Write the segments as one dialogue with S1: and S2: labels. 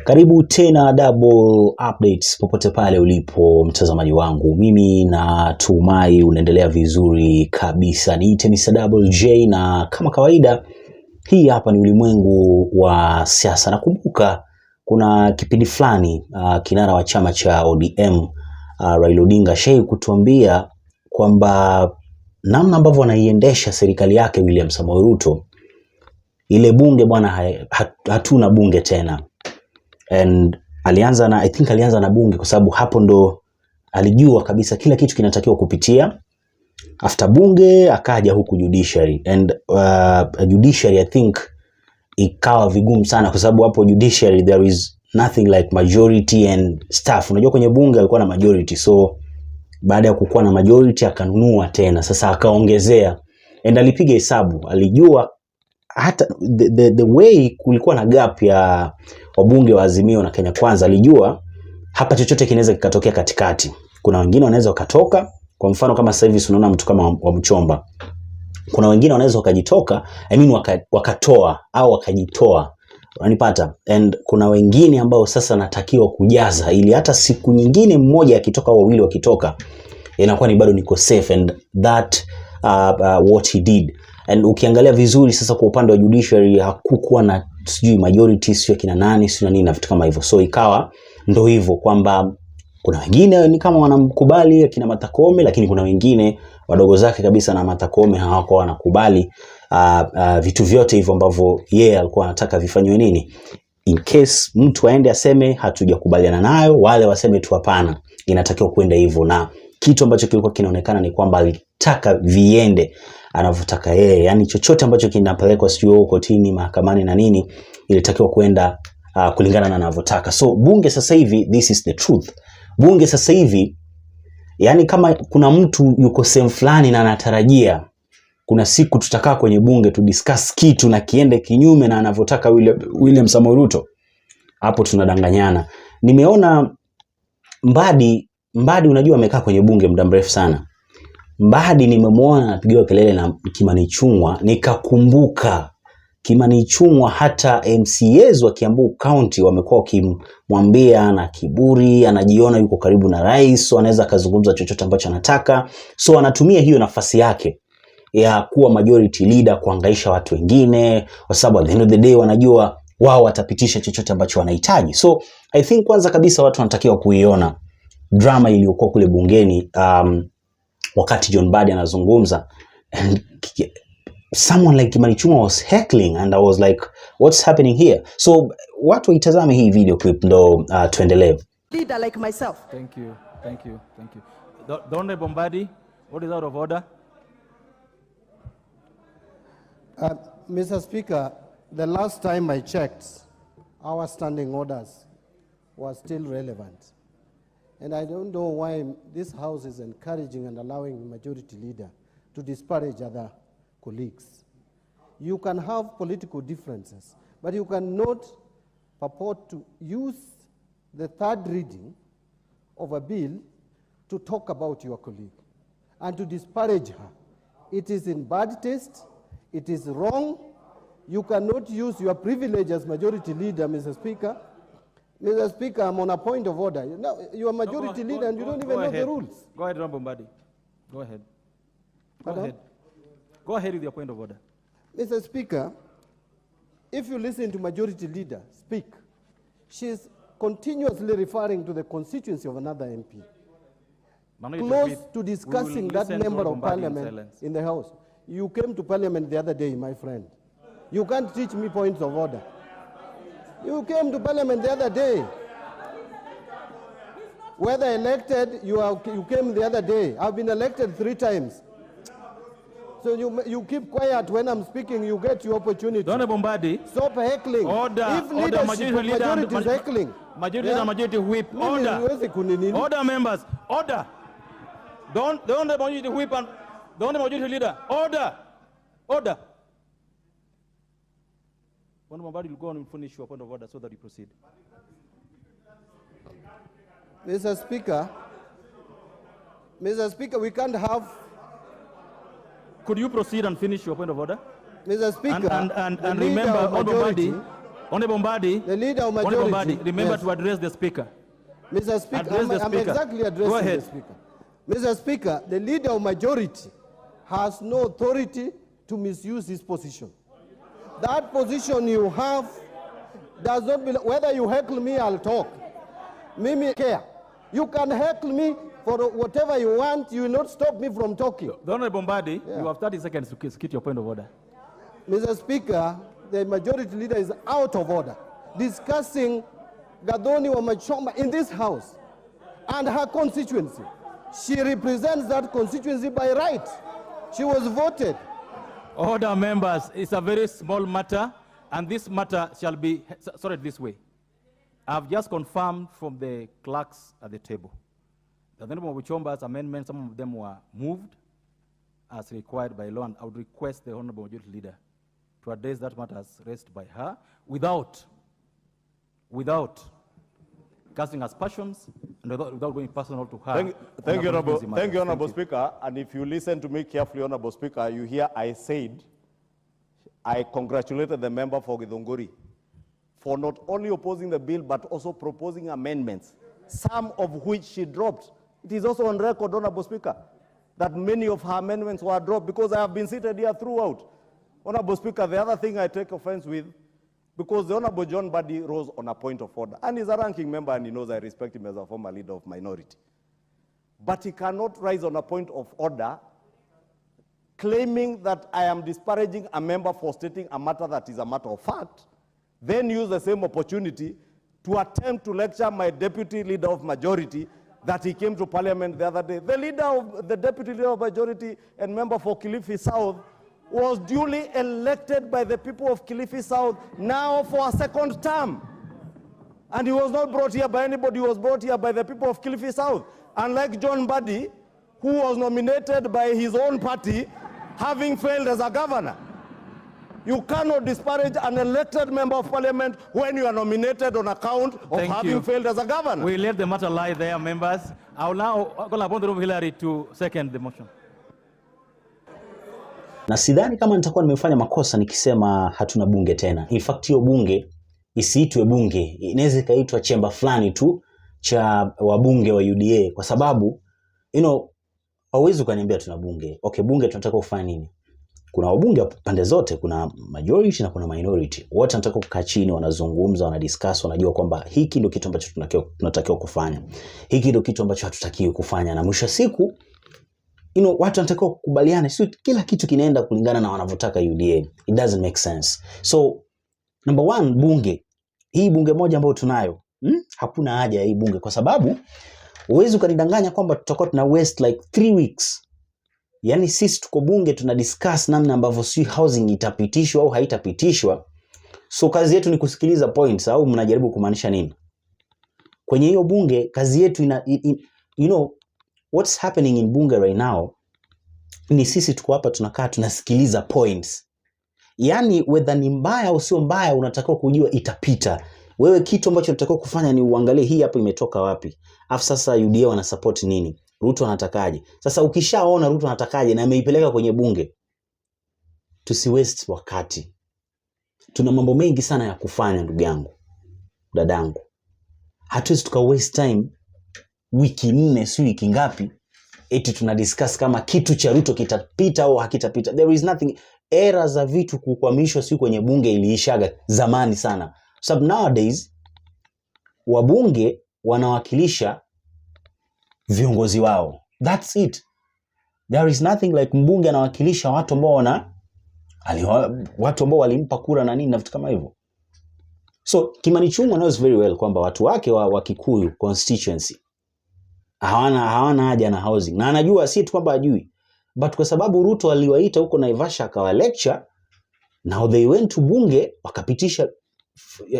S1: Karibu tena double updates popote pale ulipo mtazamaji wangu. Mimi natumai unaendelea vizuri kabisa. Niite Mr. Double J na kama kawaida hii hapa ni ulimwengu wa siasa. Nakumbuka kuna kipindi fulani kinara wa chama cha ODM Raila Odinga Sheikh kutuambia kwamba namna ambavyo anaiendesha serikali yake William Samoei Ruto, ile bunge bwana hatuna bunge tena. And alianza na bunge kwa sababu hapo ndo alijua kabisa kila kitu kinatakiwa kupitia. After bunge akaja huku judiciary, and judiciary I think ikawa vigumu sana kwa sababu hapo judiciary there is nothing like majority and stuff. Unajua kwenye bunge alikuwa na majority, so baada ya kukuwa na majority akanunua tena, sasa akaongezea, and alipiga hesabu, alijua hata the way kulikuwa na gap ya wabunge wa Azimio na Kenya Kwanza, alijua hapa chochote kinaweza kikatokea katikati. Kuna wengine wanaweza wakatoka, kwa mfano kama sasa hivi tunaona mtu kama Wamuchomba. Kuna wengine wanaweza wakajitoka, wakatoa au wakajitoa. Unanipata? And kuna wengine ambao sasa natakiwa kujaza ili hata siku nyingine mmoja akitoka au wawili wakitoka inakuwa ni bado niko safe, and that what he did. And ukiangalia vizuri sasa kwa upande wa judiciary hakukuwa na sijui majority sio kina nani sio nini na vitu kama hivyo, so ikawa ndo hivyo kwamba kuna wengine ni kama wanamkubali akina Martha Koome, lakini kuna wengine wadogo zake kabisa na Martha Koome hawakuwa wanakubali vitu vyote hivyo ambavyo yeye alikuwa anataka vifanywe nini. In case mtu aende aseme hatujakubaliana nayo, wale waseme tu hapana, inatakiwa kwenda hivyo. Na kitu ambacho kilikuwa kinaonekana ni kwamba alitaka viende anavyotaka yeye, yani chochote ambacho kinapelekwa sio kotini, mahakamani na nini, ilitakiwa kwenda kulingana na anavyotaka. So bunge sasa hivi, this is the truth. Bunge sasa hivi, yani kama kuna mtu yuko sehemu fulani na anatarajia kuna siku tutakaa kwenye bunge tu discuss kitu na kiende kinyume na anavyotaka William Samoei Ruto, hapo tunadanganyana. Nimeona Mbadi unajua amekaa kwenye bunge muda mrefu sana. Mbadi nimemwona anapigiwa kelele na Ichung'wah, nikakumbuka Ichung'wah hata MCAs wa Kiambu County wamekuwa wakimwambia na kiburi, anajiona yuko karibu na rais, so anaweza kuzungumza chochote ambacho anataka. So anatumia hiyo nafasi yake ya kuwa majority leader kuhangaisha watu wengine, kwa sababu at the end of the day wanajua wao watapitisha chochote ambacho wanahitaji. So I think kwanza kabisa watu wanatakiwa kuiona drama iliyokuwa kule bungeni wakati John Mbadi anazungumza, and someone like Ichung'wah was heckling, and I was like, what's happening here? So watu waitazame hii video clip ndo tuendelee.
S2: Leader like myself.
S3: Thank you. The Honorable Mbadi, what is out of order?
S4: Mr. Speaker, the last time I checked, our standing orders were still relevant. And I don't know why this House is encouraging and allowing the majority leader to disparage other colleagues. You can have political differences, but you cannot purport to use the third reading of a bill to talk about your colleague and to disparage her. It is in bad taste. It is wrong. You cannot use your privilege as majority leader, Mr. Speaker. Mr. Speaker, I'm on a point of order. Now, you are majority leader and you don't even know the rules.
S3: Go ahead, Honorable Mbadi. Go ahead. Go ahead with your point of order.
S4: Mr. Speaker, if you listen to majority leader speak, she is continuously referring to the constituency of another MP. Close to discussing that member of parliament in the House. You came to parliament the other day, my friend. You can't teach me points of order. You came to parliament the other day. Whether elected, you came the other day. I've been elected 3 times. So you keep quiet when I'm speaking, you get your opportunity.
S3: Honorable Mbadi.
S4: Stop heckling.
S3: Order.
S4: If leadership of majority is heckling.
S3: Majority and majority whip. Order, members. Order. Don't the majority whip and don't the majority leader. Order. Honorable Mbadi will go on and finish your point of order so that you proceed.
S4: Mr. Speaker, we can't have...
S3: Could you proceed and finish your point of order?
S4: Mr. Speaker,
S3: and remember, Honorable Mbadi, Honorable Mbadi,
S4: The leader of majority.
S3: Honorable Mbadi, remember
S4: Yes.
S3: to address the speaker.
S4: Mr. Speaker,
S3: Address the
S4: I'm
S3: speaker.
S4: exactly
S3: Go
S4: addressing
S3: ahead.
S4: the Speaker. Mr. Speaker, the leader of majority has no authority to misuse his position. That position you have does not belong. Whether you heckle me, I'll talk. Mimi care. You can heckle me for whatever you want. You will not stop me from talking.
S3: The Honorable Mbadi,
S4: Yeah.
S3: you have 30 seconds to get your point of order.
S4: Mr. Speaker, the majority leader is out of order, discussing Gathoni Wamuchomba in this house and her constituency. She represents that constituency by right. She was voted.
S3: Order, members. It's a very small matter, and this matter shall be sorted this way. I've just confirmed from the clerks at the table that the Honorable Wamuchomba's amendments, some of them were moved as required by law, and I would request the Honorable Majority Leader to address that matter as raised by her without casting aspersions and without going personal to her.
S2: Thank you, Honorable Speaker. And if you listen to me carefully, Honorable Speaker, you hear I said I congratulated the member for Githunguri for not only opposing the bill, but also proposing amendments, some of which she dropped. It is also on record, Honorable Speaker, that many of her amendments were dropped because I have been seated here throughout. Honorable Speaker, the other thing I take offense with, because the Honorable John Mbadi rose on a point of order, and he's a ranking member and he knows I respect him as a former leader of minority. But he cannot rise on a point of order claiming that I am disparaging a member for stating a matter that is a matter of fact, then use the same opportunity to attempt to lecture my deputy leader of majority that he came to parliament the other day. The deputy leader of majority and member for Kilifi South was duly elected by the people of Kilifi South now for a second term. And he was not brought here by anybody, he was brought here by the people of Kilifi South. Unlike John Mbadi, who was nominated by his own party, having failed as a governor. You cannot disparage an elected member of parliament when you are nominated on account of having failed as a governor.
S3: We let the matter lie there, members. I will now call upon the Honorable Hillary to second the motion.
S1: Na sidhani kama nitakuwa nimefanya makosa nikisema hatuna bunge tena. In fact, hiyo bunge isiitwe bunge, inaweza kaitwa chemba fulani tu cha wabunge wa UDA, kwa sababu hauwezi ukaniambia tuna bunge. Okay, bunge tunataka kufanya nini? Kuna wabunge pande zote, kuna majority na kuna minority. Wote wanataka kukaa chini, wanazungumza, wanadiscuss, wanajua kwamba hiki ndio kitu ambacho tunatakiwa kufanya. Hiki ndio kitu ambacho hatutakiwi kufanya, na mwisho siku watu wanatakiwa kukubaliana, sio kila kitu kinaenda kulingana na wanavyotaka UDA. It doesn't make sense. So number one, bunge. Hii bunge moja ambayo tunayo, hakuna haja ya hii bunge, kwa sababu uwezi ukanidanganya kwamba tutakuwa tuna waste like 3 weeks. Yaani sisi tuko bunge tuna discuss namna ambavyo si housing itapitishwa au haitapitishwa. So kazi yetu ni kusikiliza points, au mnajaribu kumaanisha nini? Kwenye hiyo bunge kazi yetu what's happening in bunge right now ni sisi tuko hapa tunakaa tunasikiliza points. Yaani whether ni mbaya au sio mbaya unatakiwa kujua itapita. Wewe kitu ambacho unatakiwa kufanya ni uangalie hii hapo imetoka wapi. Afu sasa UDA wana support nini? Ruto anatakaje? Sasa ukishaona Ruto anatakaje na ameipeleka kwenye bunge, tusi waste wakati. Tuna mambo mengi sana ya kufanya, ndugu yangu, dadangu. Hatuwezi tuka waste time wiki 4 si wiki ngapi eti tuna discuss kama kitu cha Ruto kitapita au hakitapita. There is nothing. Era za vitu kukwamishwa si kwenye bunge iliishaga zamani sana. So nowadays wabunge wanawakilisha viongozi wao. That's it. There is nothing like mbunge anawakilisha watu ambao watu ambao walimpa kura na nini na vitu kama hivyo. So Kimani Ichung'wah knows very well kwamba watu wake wa Kikuyu constituency hawana haja na housing. Na anajua si tu kwamba ajui, but kwa sababu Ruto aliwaita huko Naivasha akawa lecture, now they went to bunge wakapitisha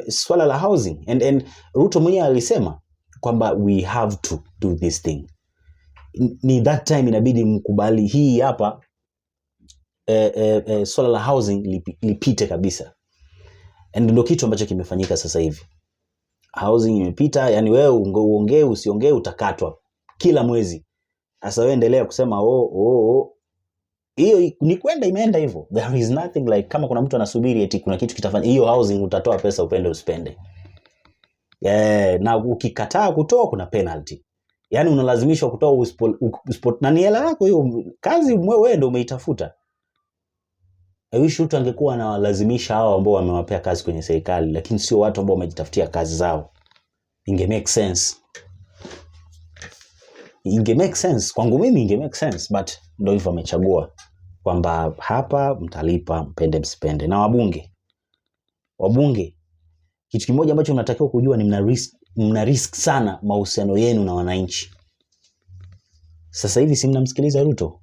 S1: swala la housing, and Ruto mwenyewe alisema kwamba we have to do this thing. Ni that time inabidi mkubali hii hapa swala la housing lipite kabisa. And ndio kitu ambacho kimefanyika sasa hivi. Housing imepita, yani wewe uongee usiongee utakatwa kila mwezi. Sasa wewe endelea kusema Hiyo ni kwenda imeenda hivyo. There is nothing like kama kuna mtu anasubiri eti kuna kitu kitafanya. Hiyo housing utatoa pesa upende usipende. Na ukikataa kutoa kuna penalty. Yaani unalazimishwa kutoa na ni hela yako hiyo, kazi wewe ndio umeitafuta. I wish mtu angekuwa anawalazimisha hao ambao wamewapea kazi kwenye serikali, lakini sio watu ambao wamejitafutia kazi zao. Inge make sense. Kwangu mimi inge make sense, but ndio hivyo amechagua kwamba hapa mtalipa mpende msipende. Na wabunge kitu kimoja ambacho mnatakiwa kujua ni mna risk sana mahusiano yenu na wananchi. Sasa hivi si mnamsikiliza Ruto.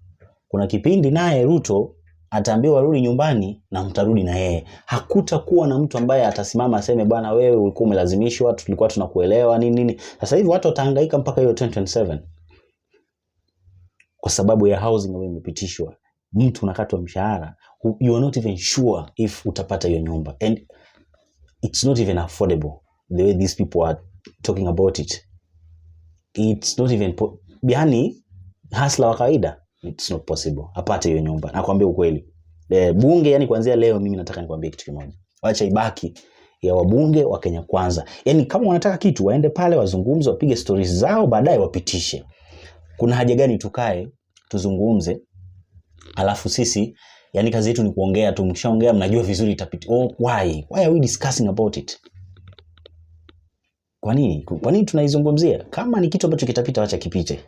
S1: Kuna kipindi naye Ruto ataambiwa rudi nyumbani na mtarudi na yeye. Hakutakuwa na mtu ambaye atasimama aseme bwana wewe ulikuwa umelazimishwa, tulikuwa tunakuelewa nini. Sasa hivi watu watahangaika mpaka hiyo 2027. Kwa sababu ya housing ambayo imepitishwa. Mtu unakatwa mshahara, you are not even sure if utapata hiyo nyumba, and it's not even affordable the way these people are talking about it. It's not even yani hasla wa kawaida, it's not possible apate hiyo nyumba. Nakwambia ukweli. Bunge yani kuanzia leo mimi nataka nikwambie kitu kimoja. Waacha ibaki ya wabunge wa Kenya Kwanza. Yani kama wanataka kitu waende pale wazungumze, wapige stories zao, baadaye wapitishe. Kuna haja gani tukae tuzungumze alafu sisi yani kazi yetu ni kuongea tu, mkishaongea mnajua vizuri itapita. Why are we discussing about it? Kwa nini tunaizungumzia? Kama ni kitu ambacho kitapita wacha kipite.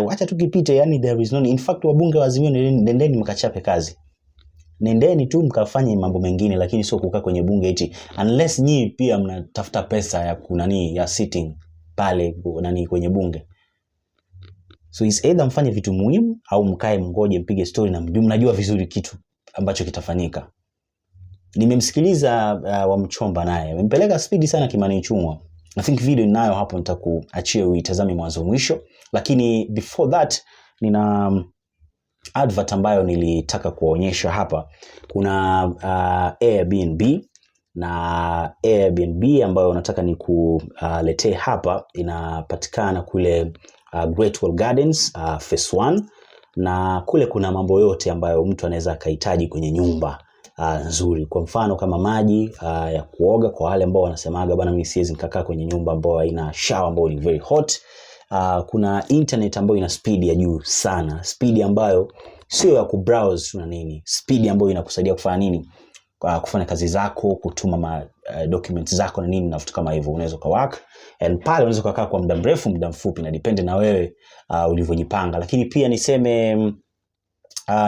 S1: Wacha tu kipite, yani there is no, in fact wabunge wa Azimio nendeni mkachape kazi. Nendeni tu mkafanye mambo mengine, lakini sio kukaa kwenye bunge eti unless nyinyi pia mnatafuta pesa ya ya sitting pale kwenye bunge. So is either mfanye vitu muhimu au mkae mngoje mpige story na mnajua vizuri kitu ambacho kitafanyika. Nimemsikiliza Wamuchomba naye. Amempeleka speed sana Kimani Ichung'wah. I think video ninayo hapo nitakuachia uitazame mwanzo mwisho, lakini before that nina advert ambayo nilitaka kuonyesha hapa. Kuna Airbnb na Airbnb ambayo nataka nikuletee hapa inapatikana kule Great Wall Gardens phase 1, na kule kuna mambo yote ambayo mtu anaweza akahitaji kwenye nyumba nzuri. Kwa mfano kama maji ya kuoga kwa wale ambao wanasemaga bana mimi siwezi nikakaa kwenye nyumba ambayo haina shower ambayo ni very hot. Kuna internet ambayo ina speed ya juu sana, speed ambayo sio ya kubrowse na nini, speed ambayo inakusaidia kufanya nini, kufanya kazi zako, kutuma documents zako na nini na vitu kama hivyo. Unaweza work and pale unaweza kukaa kwa muda mrefu muda mfupi, na depend na wewe ulivyojipanga. Lakini pia niseme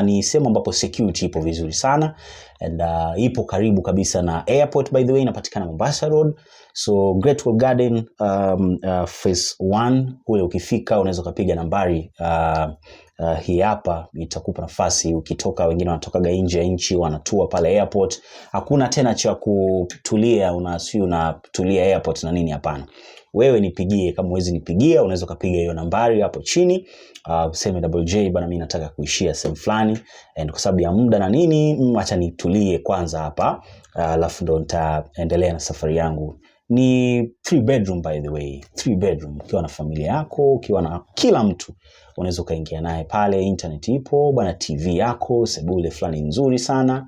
S1: ni sehemu ambapo security ipo vizuri sana, and ipo karibu kabisa na airport, by the way inapatikana Mombasa Road. So Great Wall Garden phase 1 kule ukifika unaweza kupiga nambari hii hapa, itakupa nafasi. Ukitoka, wengine wanatoka nje ya nchi wanatua pale airport, hakuna tena cha kutulia unatulia airport na nini, hapana. Wewe nipigie, kama uwezi nipigia unaweza kupiga hiyo nambari hapo chini, useme double J bana mimi nataka kuishia sehemu fulani, and kwa sababu ya muda na nini acha nitulie kwanza hapa, alafu ndo nitaendelea na safari yangu. Ni 3 bedroom by the way, 3 bedroom. Ukiwa na familia yako, ukiwa na kila mtu unaweza kaingia naye pale. Internet ipo bana, TV yako, sebule fulani nzuri sana,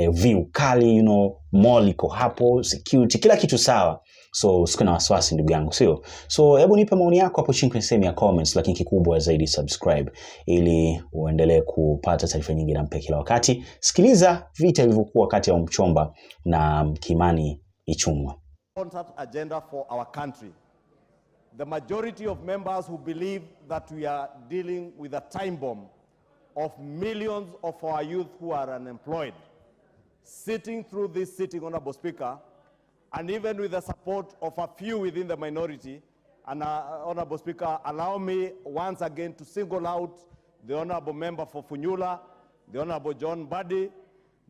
S1: view kali, mall iko hapo, security, kila kitu sawa. So usiwe na wasiwasi ndugu yangu, sio? So hebu nipe maoni yako hapo chini kwenye sehemu ya comments, lakini kikubwa zaidi subscribe ili uendelee kupata taarifa nyingi na mpya kila wakati. Sikiliza vita ilivyokuwa kati ya Wamuchomba na Kimani Ichung'wah.
S2: Agenda for our country. The majority of members who believe that we are dealing with a time bomb of millions of our youth who are unemployed, sitting through this sitting, Honorable Speaker, and even with the support of a few within the minority. And Honorable Speaker, allow me once again to single out the Honorable Member for Funyula, the Honorable John Buddy,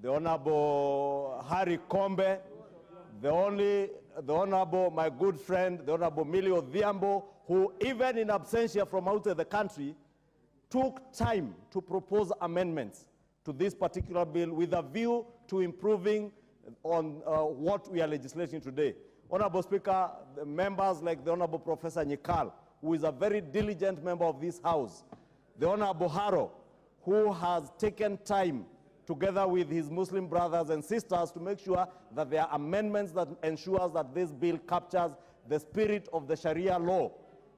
S2: the Honorable Harry Kombe, the Honorable, my good friend, the Honorable Millie Odhiambo, who even in absentia from out of the country, took time to propose amendments to this particular bill with a view to improving on what we are legislating today. Honorable Speaker, the members like the Honorable Professor Nyikal, who is a very diligent member of this House, the Honorable Haro, who has taken time together with his Muslim brothers and sisters to make sure that there are amendments that ensures that this bill captures the spirit of the Sharia law,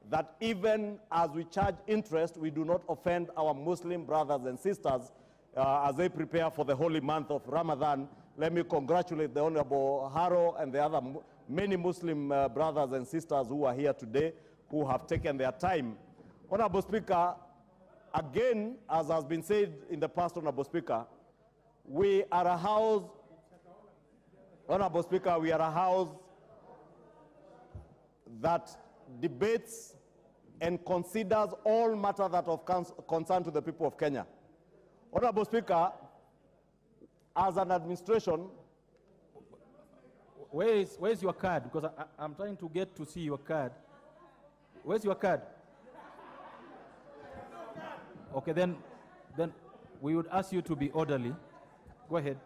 S2: that even as we charge interest, we do not offend our Muslim brothers and sisters as they prepare for the holy month of Ramadan. Let me congratulate the Honorable Haro and the other many Muslim brothers and sisters who are here today, who have taken their time. Honorable Speaker, again, as has been said in the past, Honorable Speaker, we are a house, Honorable Speaker, we are a house that debates and considers all matters that of concern to the people of Kenya. Honorable Speaker, as an administration,
S3: Where is your card? Because I'm trying to get to see your card. Where's your card? Okay, then we would ask you to be orderly. Go ahead.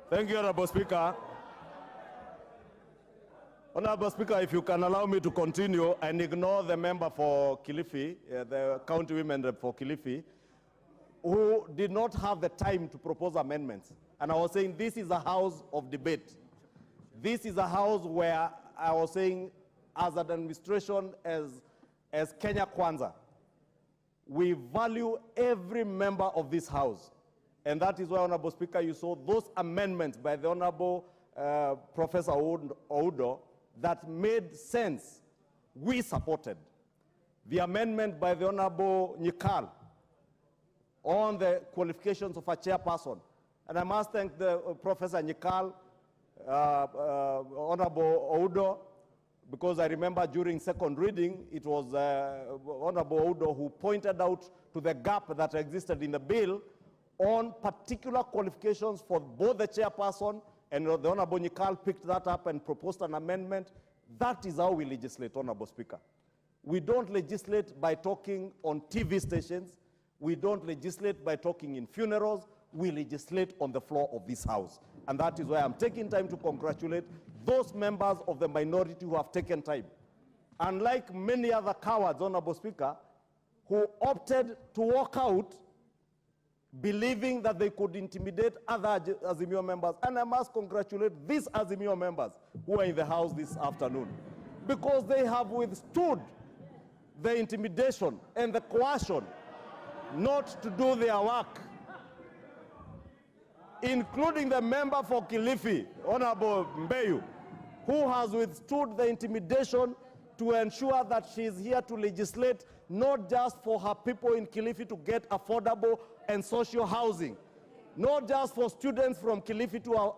S2: Thank you, Honorable Speaker. Honorable Speaker, if you can allow me to continue and ignore the member for Kilifi, the county women rep for Kilifi, who did not have the time to propose amendments. And I was saying this is a house of debate. This is a house where I was saying, as an administration, as Kenya Kwanza, we value every member of this house. And that is why, Honorable Speaker, you saw those amendments by the Honorable Professor Oudo that made sense. We supported. The amendment by the Honorable Nyikal on the qualifications of a chairperson. And I must thank the Professor Nyikal, Honorable Oudo, because I remember during second reading, it was Honorable Oudo who pointed out to the gap that existed in the bill on particular qualifications for both the chairperson, and the Honorable Nyikal picked that up and proposed an amendment. That is how we legislate, Honorable Speaker. We don't legislate by talking on TV stations. We don't legislate by talking in funerals. We legislate on the floor of this house. And that is why I'm taking time to congratulate those members of the minority who have taken time. Unlike many other cowards, Honorable Speaker, who opted to walk out believing that they could intimidate other Azimio members. And I must congratulate these Azimio members who are in the house this afternoon, because they have withstood the intimidation and the coercion not to do their work, including the member for Kilifi, Honorable Mbeyu, who has withstood the intimidation to ensure that she is here to legislate not just for her people in Kilifi to get affordable and social housing, not just for students from Kilifi to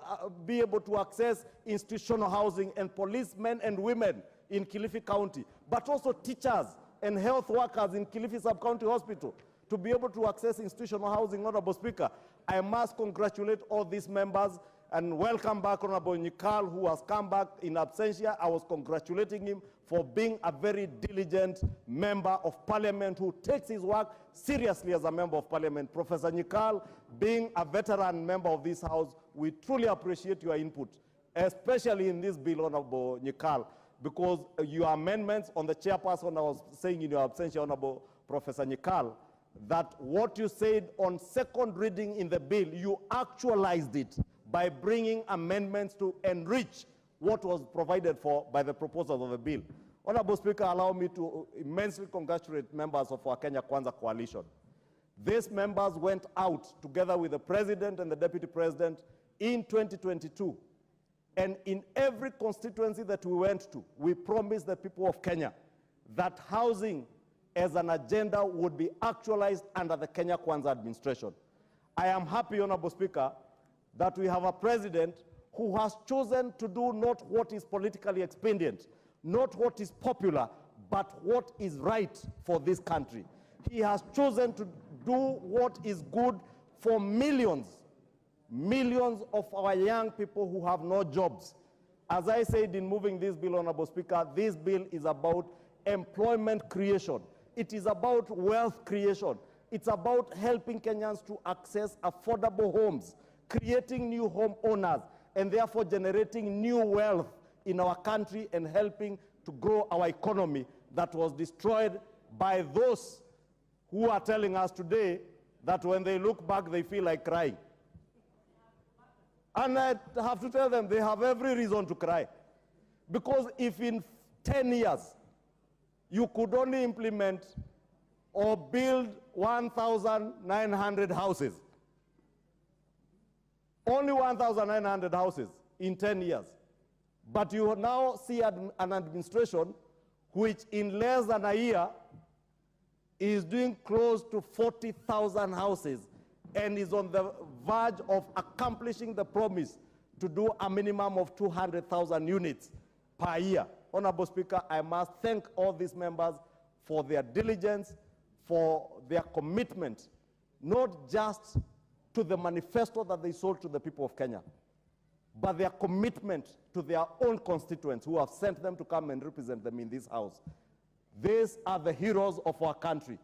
S2: be able to access institutional housing, and policemen and women in Kilifi County, but also teachers and health workers in Kilifi Sub-County Hospital to be able to access institutional housing. Honorable Speaker, I must congratulate all these members and welcome back Honorable Nyikal, who has come back in absentia. I was congratulating him for being a very diligent member of parliament who takes his work seriously as a member of parliament. Professor Nyikal, being a veteran member of this house, we truly appreciate your input, especially in this bill, Honorable Nyikal, because your amendments on the chairperson, I was saying in your absentia, Honorable Professor Nyikal, that what you said on second reading in the bill, you actualized it by bringing amendments to enrich what was provided for by the proposals of the bill. Honorable Speaker, allow me to immensely congratulate members of our Kenya Kwanza coalition. These members went out together with the President and the Deputy President in 2022. And in every constituency that we went to, we promised the people of Kenya that housing as an agenda would be actualized under the Kenya Kwanza administration. I am happy, Honorable Speaker, that we have a president who has chosen to do not what is politically expedient, not what is popular, but what is right for this country. He has chosen to do what is good for millions of our young people who have no jobs. As I said in moving this bill, Honorable Speaker, this bill is about employment creation. It is about wealth creation. It's about helping Kenyans to access affordable homes, creating new home owners, and therefore generating new wealth in our country and helping to grow our economy that was destroyed by those who are telling us today that when they look back, they feel like crying. And I have to tell them they have every reason to cry. Because if in 10 years you could only implement or build 1,900 houses, only 1,900 houses in 10 years, but you now see an administration which in less than a year is doing close to 40,000 houses and is on the verge of accomplishing the promise to do a minimum of 200,000 units per year. Honorable Speaker, I must thank all these members for their diligence, for their commitment, not just to the manifesto that they sold to the people of Kenya, but their commitment to their own constituents who have sent them to come and represent them in this house. These are the heroes of our country.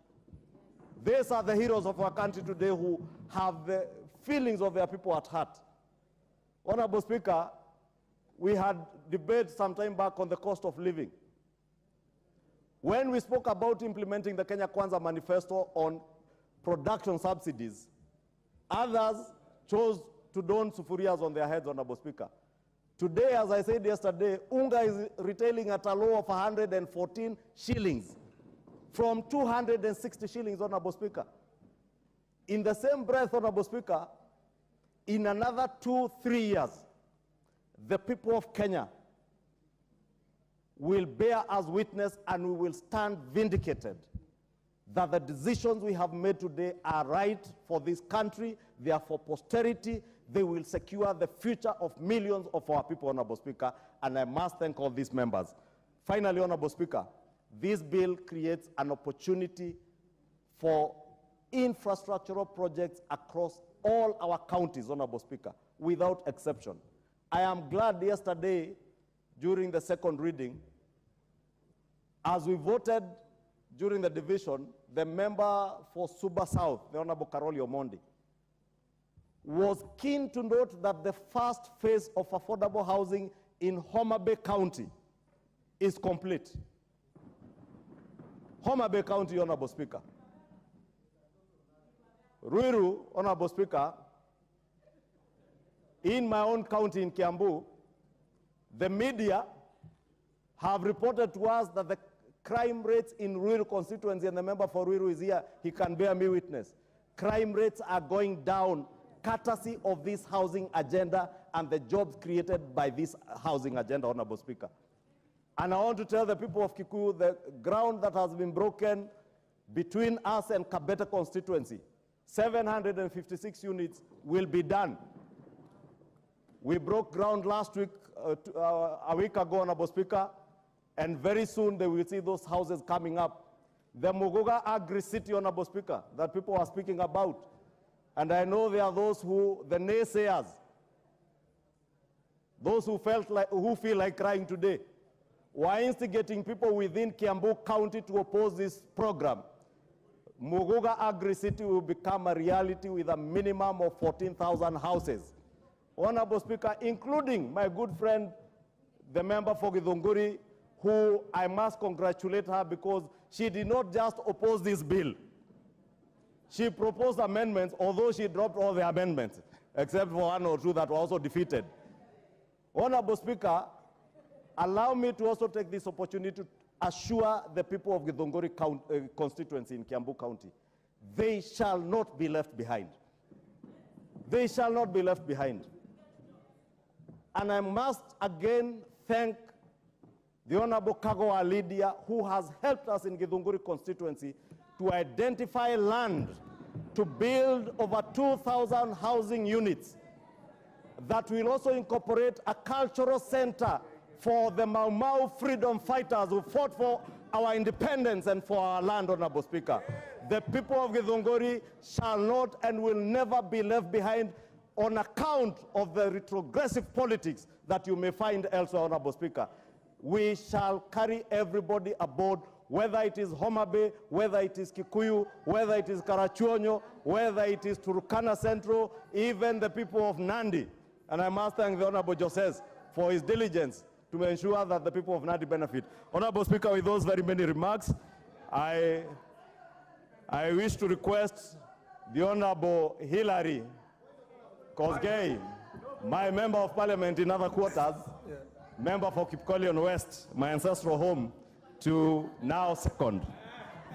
S2: These are the heroes of our country today who have the feelings of their people at heart. Honorable Speaker, we had debate some time back on the cost of living. When we spoke about implementing the Kenya Kwanza manifesto on production subsidies, others chose to don sufurias on their heads, Honorable Speaker. Today, as I said yesterday, unga is retailing at a low of 114 shillings from 260 shillings, Honorable Speaker. In the same breath, Honorable Speaker, in another 2-3 years, the people of Kenya will bear us witness and we will stand vindicated that the decisions we have made today are right for this country, they are for posterity, they will secure the future of millions of our people, Honorable Speaker, and I must thank all these members. Finally, Honorable Speaker, this bill creates an opportunity for infrastructural projects across all our counties, Honorable Speaker, without exception. I am glad yesterday, during the second reading, as we voted during the division, the member for Suba South, the Honorable Karoli Omondi, was keen to note that the first phase of affordable housing in Homa Bay County is complete. Homa Bay County, Honorable Speaker. Ruiru, Honorable Speaker, in my own county in Kiambu, the media have reported to us that the crime rates in Ruiru constituency, and the member for Ruiru is here, he can bear me witness. Crime rates are going down courtesy of this housing agenda and the jobs created by this housing agenda, Honorable Speaker. And I want to tell the people of Kikuyu, the ground that has been broken between us and Kabete constituency, 756 units will be done. We broke ground last week, a week ago, Honorable Speaker, and very soon they will see those houses coming up. The Muguga Agri-City, Honorable Speaker, that people are speaking about, and I know there are those who, the naysayers, those who feel like crying today, were instigating people within Kiambu County to oppose this program. Muguga Agri-City will become a reality with a minimum of 14,000 houses. Honorable Speaker, including my good friend, the member for Githunguri, who I must congratulate her because she did not just oppose this bill. She proposed amendments, although she dropped all the amendments, except for one or two that were also defeated. Honorable Speaker, allow me to also take this opportunity to assure the people of Githunguri constituency in Kiambu County, they shall not be left behind. They shall not be left behind. And I must again thank the Honorable Kagoa Lydia, who has helped us in Githunguri constituency to identify land to build over 2,000 housing units that will also incorporate a cultural center for the Mau Mau freedom fighters who fought for our independence and for our land, Honorable Speaker. The people of Githunguri shall not and will never be left behind on account of the retrogressive politics that you may find elsewhere, Honorable Speaker. We shall carry everybody aboard, whether it is Homa Bay, whether it is Kikuyu, whether it is Karachuonyo, whether it is Turkana Central, even the people of Nandi. And I must thank the Honorable Joses for his diligence to ensure that the people of Nandi benefit. Honorable Speaker, with those very many remarks, I I wish to request the Honorable Hilary Kosgei, my member of parliament in other quarters, member for Kipkolion West, my ancestral home, to now second.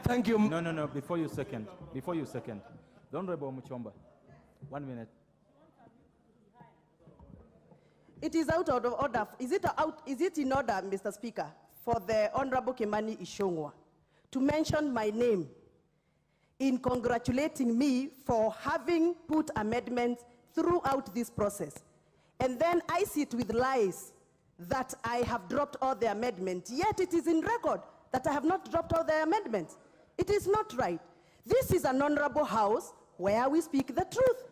S5: Thank you.
S3: No, before you second. The Honorable Wamuchomba, 1 minute.
S6: It is out of order. Is it in order, Mr. Speaker, for the Honorable Kimani Ichung'wah to mention my name in congratulating me for having put amendments throughout this process? And then I sit with lies that I have dropped all the amendments, yet it is in record that I have not dropped all the amendments. It is not right. This is an honorable house where we speak the truth,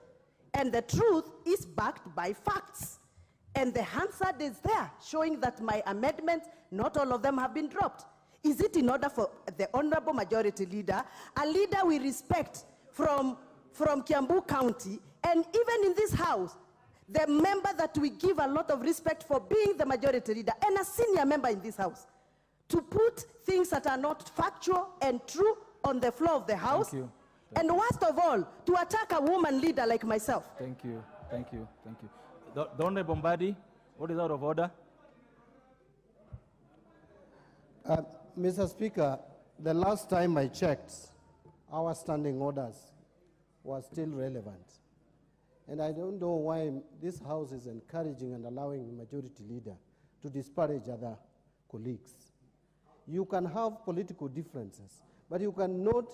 S6: and the truth is backed by facts. And the Hansard is there, showing that my amendments, not all of them have been dropped. Is it in order for the Honorable Majority Leader, a leader we respect from Kiambu County, and even in this house, the member that we give a lot of respect for being the Majority Leader, and a senior member in this house, to put things that are not factual and true on the floor of the house?
S3: Thank you.
S6: And worst of all, to attack a woman leader like myself.
S3: Thank you. The Honorable Mbadi, what is out of order?
S4: Mr. Speaker, the last time I checked, our standing orders were still relevant. And I don't know why this House is encouraging and allowing the Majority Leader to disparage other colleagues. You can have political differences, but you cannot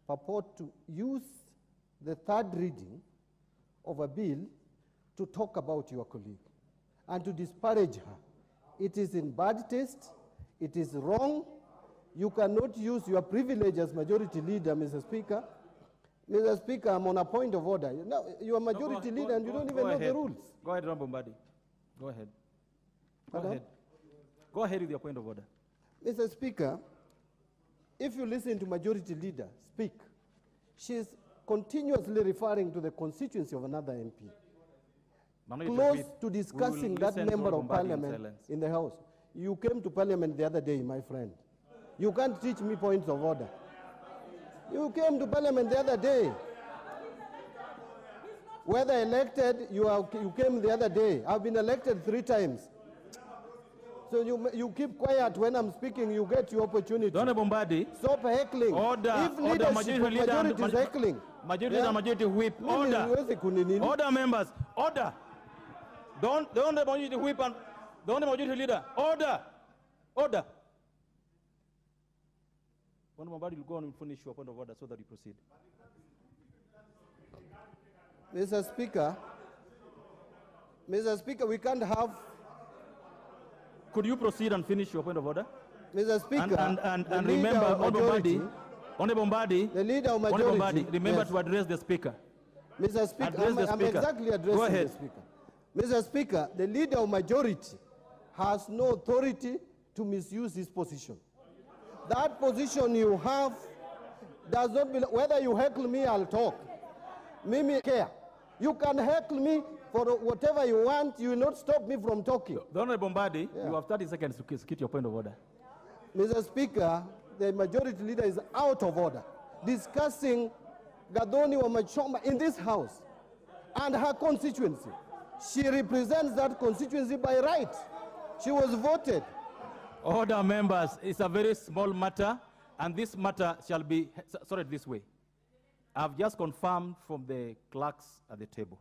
S4: purport to use the third reading of a bill to talk about your colleague and to disparage her. It is in bad taste. It is wrong. You cannot use your privilege as Majority Leader, Mr. Speaker. Mr. Speaker, I'm on a point of order. Now, you are Majority Leader and you don't even know the rules.
S3: Go ahead, Honorable Mbadi. Go ahead. Go ahead with your point of order.
S4: Mr. Speaker, if you listen to Majority Leader speak, she is continuously referring to the constituency of another MP. Close to discussing that member of parliament in the House. You came to parliament the other day, my friend. You can't teach me points of order. You came to parliament the other day. Whether elected, you came the other day. I've been elected 3 times. So you keep quiet when I'm speaking, you get your opportunity.
S3: Honorable Mbadi.
S4: Stop heckling.
S3: Order.
S4: If leadership majority is heckling.
S3: Majority and majority whip. Order. Order, members. Order. Don't the majority whip and don't the majority leader. Order. Order. Honorable Mbadi will go on and finish your point of order so that you proceed.
S4: Mr. Speaker, we can't have.
S3: Could you proceed and finish your point of order?
S4: Mr. Speaker,
S3: and remember, Honorable Mbadi,
S4: the leader of majority,
S3: remember to address the speaker.
S4: Mr. Speaker, I'm exactly addressing the speaker. Mr. Speaker, the leader of majority has no authority to misuse his position. That position you have does not belong. Whether you heckle me, I'll talk. Mimi care. You can heckle me for whatever you want. You will not stop me from talking.
S3: The Honorable Mbadi, you have 30 seconds to get your point of order.
S4: Mr. Speaker, the majority leader is out of order, discussing Gadoni Wamuchomba in this House and her constituency. She represents that constituency by right. She was voted.
S3: Order, members. It's a very small matter, and this matter shall be sorted this way. I've just confirmed from the clerks at the table